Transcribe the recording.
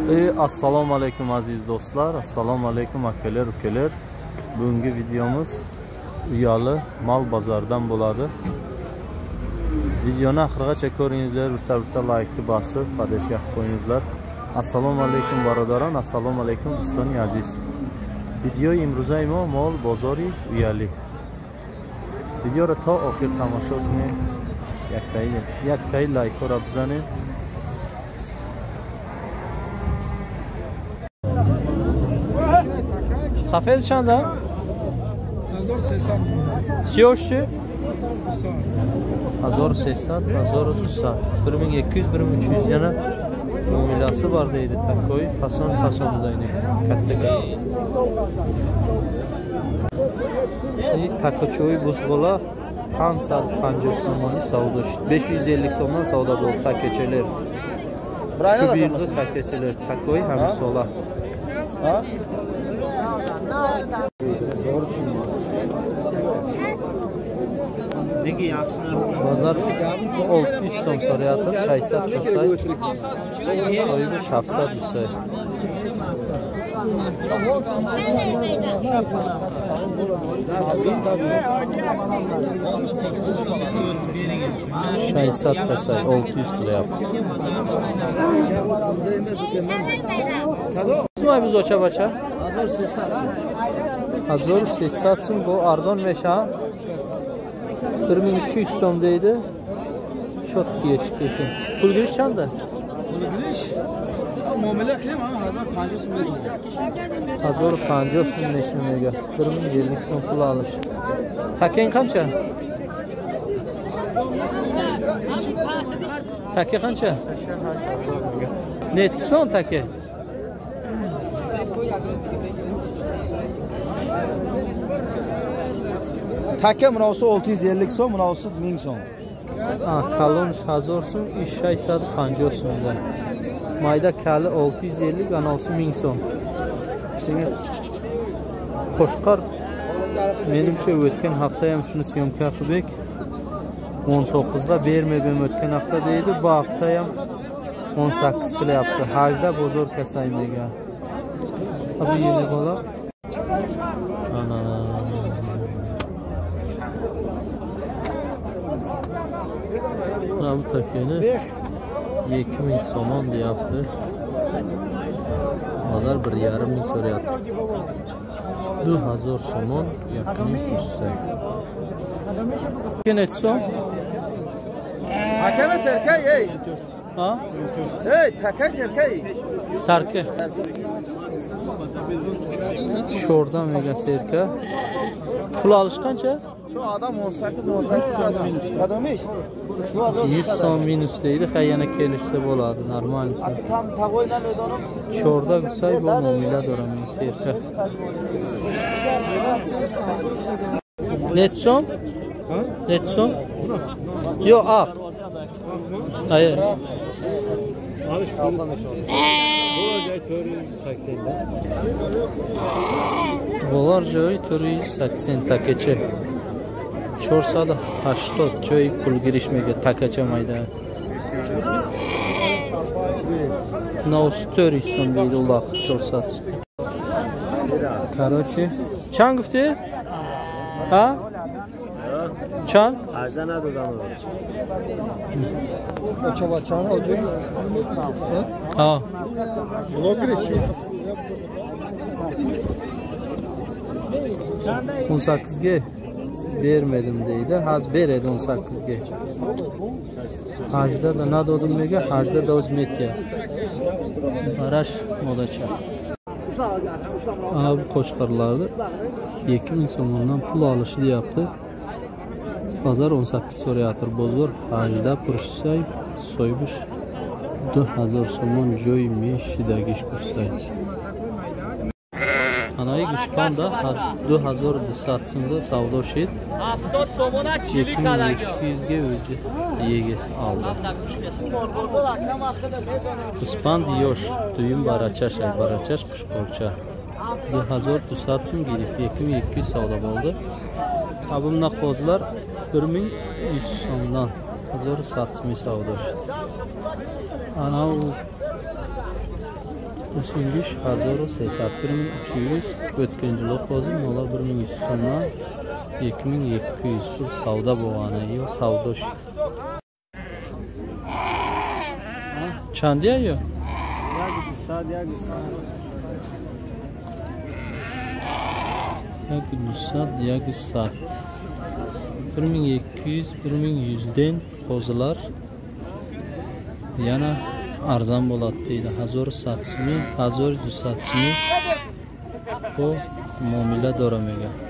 Assalomu alaykum aziz do'stlar, assalomu alaykum akalar, ukalar. Bugungi videomuz uyali mal bozoridan bo'ladi. Videoni oxirigacha ko'ringizlar, bitta like bosib, podeshga qilib qo'yingizlar. Assalomu alaykum barodaron, assalomu alaykum do'stoni aziz. Video imroza imo mol bozori uyali. Videoni to oxir tomosha qiling. Yaktay like ura bizaning. Safed çanda? 1300. 1300, 1200, 1200, 1300 yana milası var deydi takoy fasondaydı. Katta. Takochoy buzgola Hansal 50 somoni savdo 550 somdan savdo bo'ldi takecheler. Shu yerda takecheler takoy ham sola. Ha? Bozor 600 so'm so'rayapti, 60 qilsay. Oyga 700 desay. Şaysat qilsay 600 qilyapti. Ismoy biz o'cha-bacha 1300 so'm bu arzon meşa 1300 so'm deydi. Shotga chiqdi ekan. Pul girish qancha? Pul girish muomala qilaman 1500 so'm. 1500 so'm nechimga? 1050 so'm pul olish. Taken qancha? Take qancha? Net so'm take. Takke münavsı 650 so'm, münavsı 1000 so'm. Kalon 1000 so'm, 650 so'mda. Mayda kali 650, anavsi 1000 so'm. Senga Qo'shqor menimcha o'tgan hafta ham shuni syomka qildik. 19 ga bermagan o'tgan hafta deydi, bu hafta ham 18 qilyapti. Hajda bozor kasaymagan. Abi yeni bola. Ana bu takeni 2000 somon deyapti. Bozor 1,5 ming so'rayapti. 2000 somon yaqin kursa. Kenetso? Hakeme serkay ey. Ha? Ey takay serkay. Sarka. Şordan mega serka. Pul alış qancha? Şu adam 18 adammış. 100 so'm minus deydi, yana kelishsa bo'ladi, normalsa. Tam tagoyla ödonum. Shorda qilsay bu muomala daraman serka. Net so'm? Ha? Net so'm? Yo, aq. Hayır. Alış puldan şu an. Bolar joy 480 takeche. Chorsada 80 joy pul girishmega takeche mayda. No 400 so'm deydi ular chorsat. Короче, chan gufti? Ha? Chan? Ajdan adodan olur. Oçava çan olacak. Ha. Blok geçiyor. 18 ga bermedim deydi. Haz beredi 18 ga. Hajda da nadodim nega? Hajda da o'zmetga. Barash modacha. Abi qo'shqorlarni 2000 so'mdan pul olishi deyapti. Bozor 18 so'rayapti. Bozor hajda pursay so'ybush 2000 so'mon joy meshidagi ish kursay. Anay güçpanda 2200 so'mda savdo shit. 70 somona çilik kadar. 200 ga o'zi yegesi aldı. Uspand yosh, duyum barachash, qushqorcha. 2200 so'm girib 2200 savdo bo'ldi. Abimna qo'zlar 1100 so'mdan 1000 savdo shit. Ana Usingish 1300, 1300. O'tgan yil hozir mola 1100 so'mdan 2200 pul savdo bo'lgani yo savdo. Chandi ayo? Yak 1200, 1100 den qo'zilar yana arzon bo'ladi deydi. 1700, 1200 bu muomala doramiga.